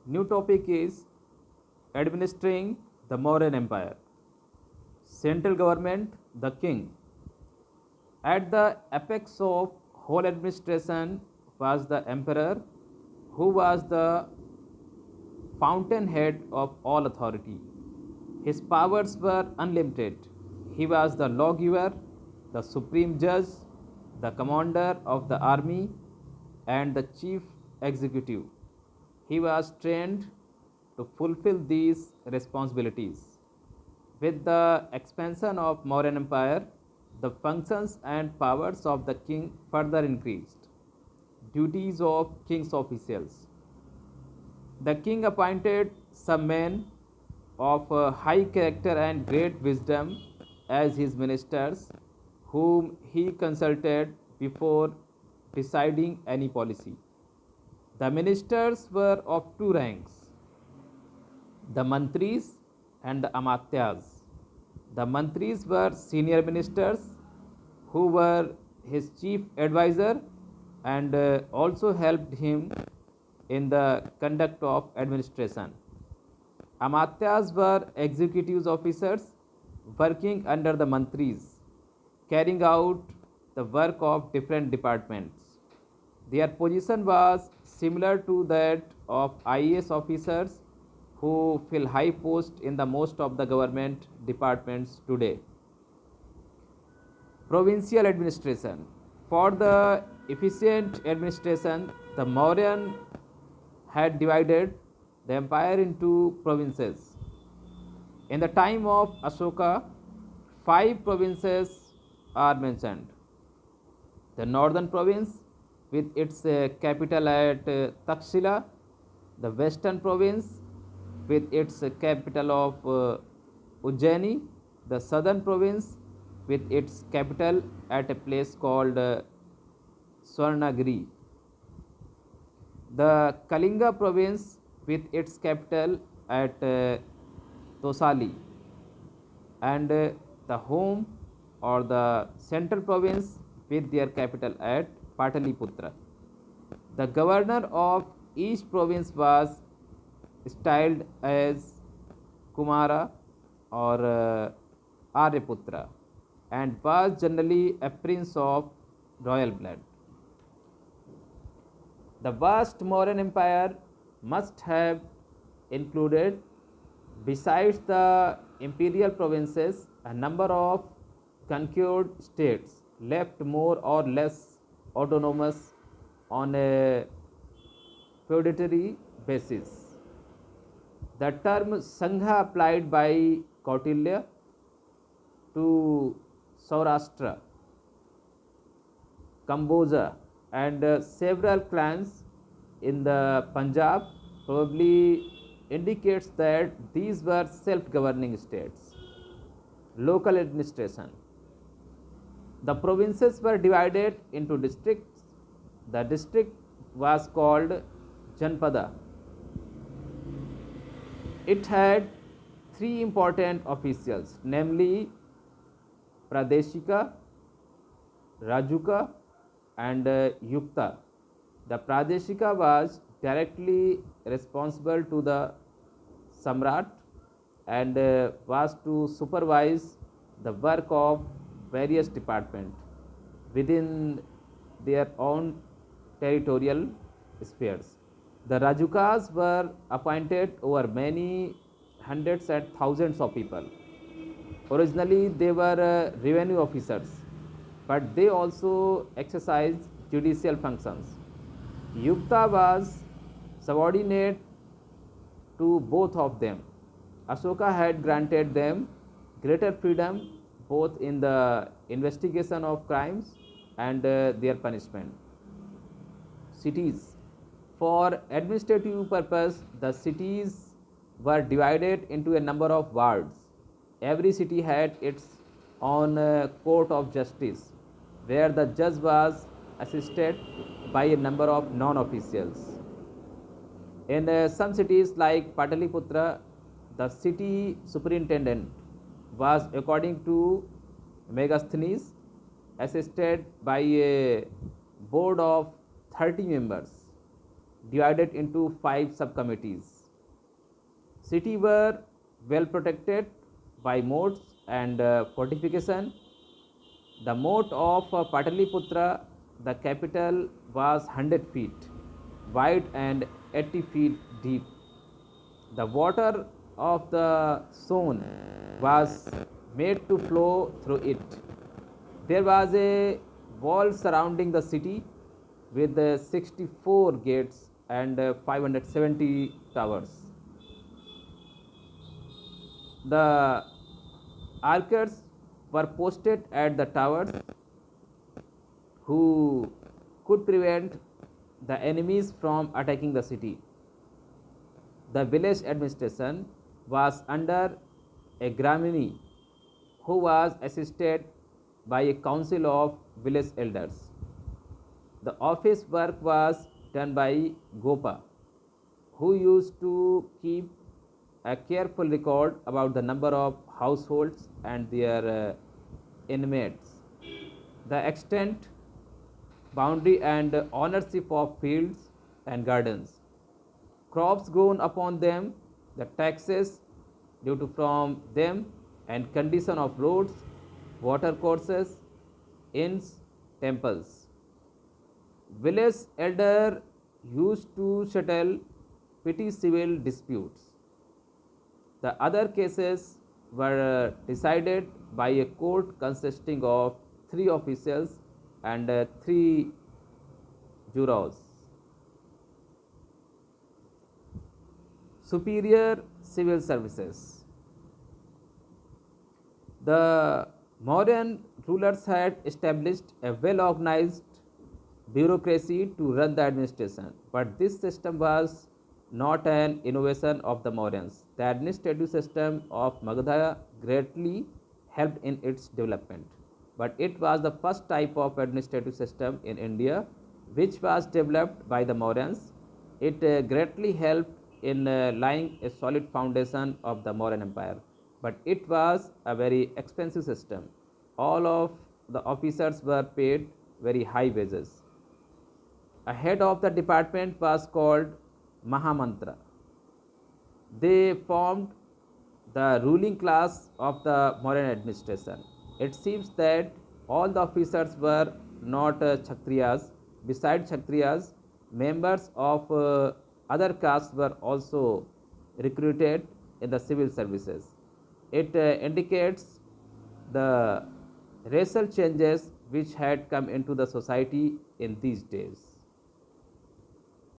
New topic is administering the Mauryan Empire. Central government, the king. At the apex of whole administration was the emperor, who was the fountainhead of all authority. His powers were unlimited. He was the lawgiver, the supreme judge, the commander of the army, and the chief executive. He was trained to fulfill these responsibilities. With the expansion of Mauryan Empire, the functions and powers of the king further increased. Duties of king's officials. The king appointed some men of high character and great wisdom as his ministers, whom he consulted before deciding any policy. The ministers were of two ranks, the mantris and the amatyas. The mantris were senior ministers who were his chief advisor and also helped him in the conduct of administration. Amatyas were executive officers working under the mantris, carrying out the work of different departments. Their position was similar to that of IAS officers who fill high posts in the most of the government departments today. Provincial administration. For the efficient administration, the Mauryan had divided the empire into provinces. In the time of Ashoka, 5 provinces are mentioned. The northern province with its capital at Takshila, the western province with its capital of Ujjaini, the southern province with its capital at a place called Swarnagiri, the Kalinga province with its capital at Tosali, and the home or the central province with their capital at Pataliputra. The governor of each province was styled as Kumara or Aryaputra and was generally a prince of royal blood. The vast Mauryan Empire must have included, besides the imperial provinces, a number of conquered states left more or less autonomous on a feudatory basis. The term Sangha applied by Kautilya to Saurashtra, Kamboja, and several clans in the Punjab probably indicates that these were self-governing states. Local administration. The provinces were divided into districts. The district was called Janpada. It had 3 important officials, namely Pradeshika, Rajuka, and Yukta. The Pradeshika was directly responsible to the Samrat and was to supervise the work of various departments within their own territorial spheres. The Rajukas were appointed over many hundreds and thousands of people. Originally, they were revenue officers, but they also exercised judicial functions. Yukta was subordinate to both of them. Ashoka had granted them greater freedom both in the investigation of crimes and their punishment. Cities. For administrative purpose, the cities were divided into a number of wards. Every city had its own court of justice, where the judge was assisted by a number of non-officials. In some cities like Pataliputra, the city superintendent was, according to Megasthenes, assisted by a board of 30 members divided into 5 subcommittees. City were well protected by moats and fortification. The moat of Pataliputra, the capital, was 100 feet wide and 80 feet deep. The water of the Son was made to flow through it. There was a wall surrounding the city with 64 gates and 570 towers. The archers were posted at the towers who could prevent the enemies from attacking the city. The village administration was under a Gramini who was assisted by a council of village elders. The office work was done by Gopa, who used to keep a careful record about the number of households and their inmates, the extent, boundary, and ownership of fields and gardens, crops grown upon them, the taxes due to from them, and condition of roads, water courses, inns, temples. Village elder used to settle petty civil disputes. The other cases were decided by a court consisting of three officials and three jurors. Superior civil services. The Mauryan rulers had established a well organized bureaucracy to run the administration, but this system was not an innovation of the Mauryans. The administrative system of Magadha greatly helped in its development, but it was the first type of administrative system in India which was developed by the Mauryans. It greatly helped in laying a solid foundation of the Mauryan Empire, but it was a very expensive system. All of the officers were paid very high wages. A head of the department was called Mahamantra. They formed the ruling class of the Mauryan administration. It seems that all the officers were not Kshatriyas. Besides Kshatriyas, members of other castes were also recruited in the civil services. It indicates the racial changes which had come into the society in these days.